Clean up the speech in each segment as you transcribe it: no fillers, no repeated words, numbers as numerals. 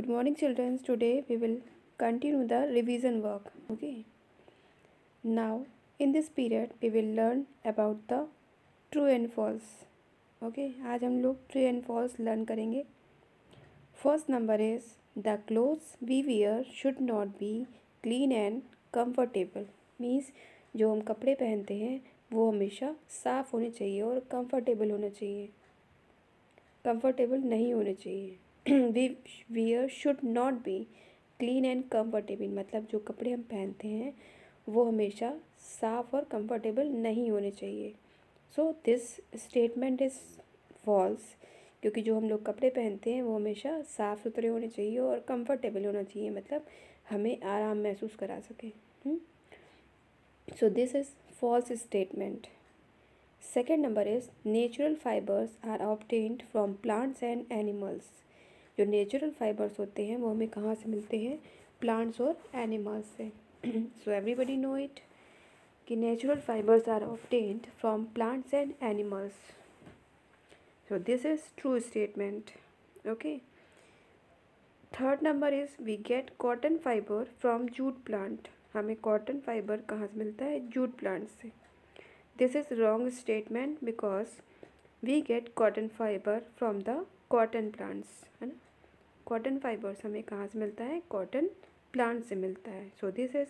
Good morning, children. Today we will continue the revision work. Okay. Now, in this period, we will learn about the true and false. Okay. आज हम लोग true and false learn करेंगे. First number is the clothes we wear should not be clean and comfortable. Means जो हम कपड़े पहनते हैं वो हमेशा साफ़ होने चाहिए और कंफर्टेबल होना चाहिए. कंफर्टेबल नहीं होने चाहिए. We wear should not be clean and comfortable. मतलब जो कपड़े हम पहनते हैं वो हमेशा साफ़ और कंफर्टेबल नहीं होने चाहिए. So this statement is false, क्योंकि जो हम लोग कपड़े पहनते हैं वो हमेशा साफ़ सुथरे होने चाहिए और कंफर्टेबल होना चाहिए, मतलब हमें आराम महसूस करा सके. So this is false statement. Second number is natural fibres are obtained from plants and animals. जो नेचुरल फाइबर्स होते हैं वो हमें कहाँ से मिलते हैं? प्लांट्स और एनिमल्स से. सो एवरीबडी नो इट कि natural fibres are obtained from plants and animals. So this is true statement. Okay. Third number is we get cotton fibre from jute plant. हमें कॉटन फाइबर कहाँ से मिलता है? Jute plant से. This is wrong statement because we get cotton fibre from the cotton plants. है ना? Cotton fibres हमें कहाँ से मिलता है? कॉटन प्लांट से मिलता है. So this is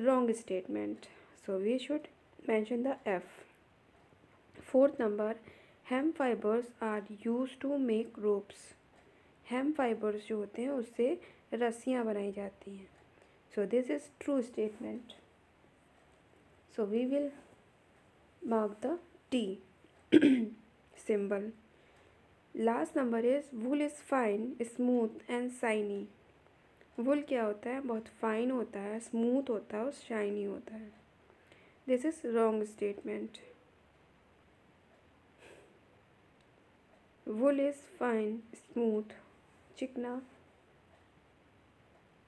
wrong statement. So we should mention the F. Fourth number, hemp fibres are use to make ropes. Hemp fibres जो होते हैं उससे रस्सियाँ बनाई जाती हैं. So this is true statement. So we will mark the T symbol. Last number is wool is fine, smooth and shiny. wool क्या होता है? बहुत फाइन होता है, स्मूथ होता है और शाइनी होता है. This is wrong statement. wool is fine, smooth, चिकना.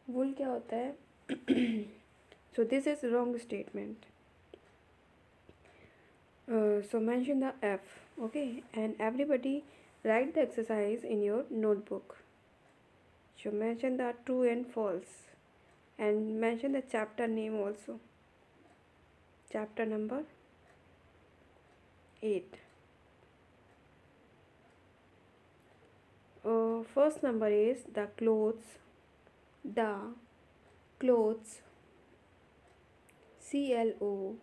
wool क्या होता है? so this is wrong statement. So mention the F. Okay, and everybody write the exercise in your notebook. So mention the true and false and mention the chapter name also. Chapter number 8. First number is the clothes. The clothes, CLOTHES,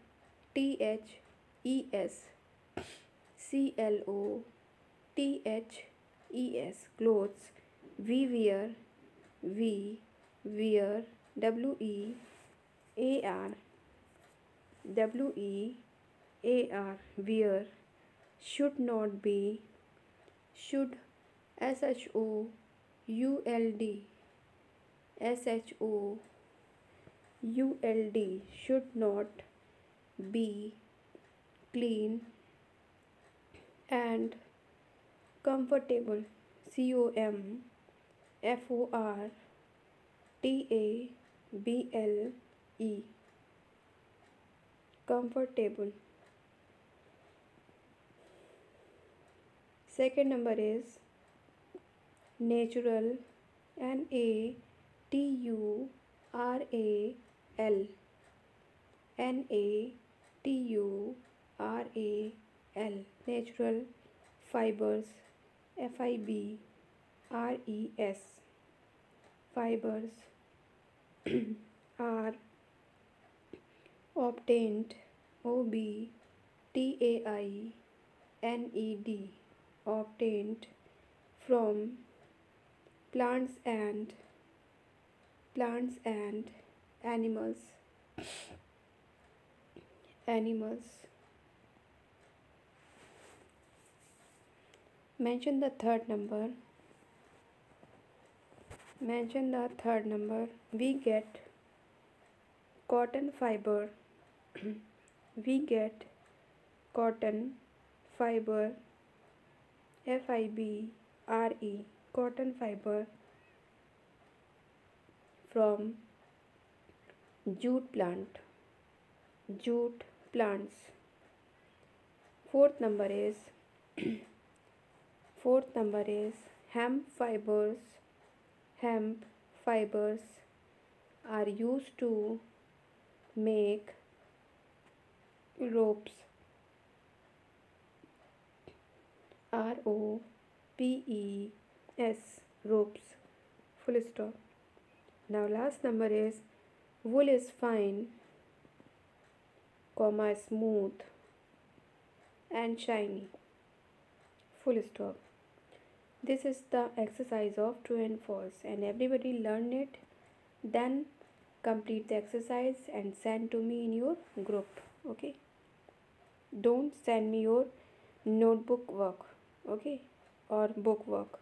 CLOTHES, clothes we wear, WEAR, wear, should not be, should, SHOULD, should not be, clean and comfortable, COMFORTABLE, comfortable. Second number is natural, NATURAL, natural fibers, FIBRES, fibers are obtained, OBTAINED, obtained from plants and animals. Mention the third number. We get cotton fiber. We get cotton fiber, FIBRE, cotton fiber from jute plants. Fourth number is hemp fibers hemp fibers are used to make ropes. ROPES, ropes. Full stop. Now last number is wool is fine, comma smooth and shiny. Full stop. This is the exercise of true and false, and everybody learn it. Then complete the exercise and send to me in your group. Okay. Don't send me your notebook work, okay, or book work.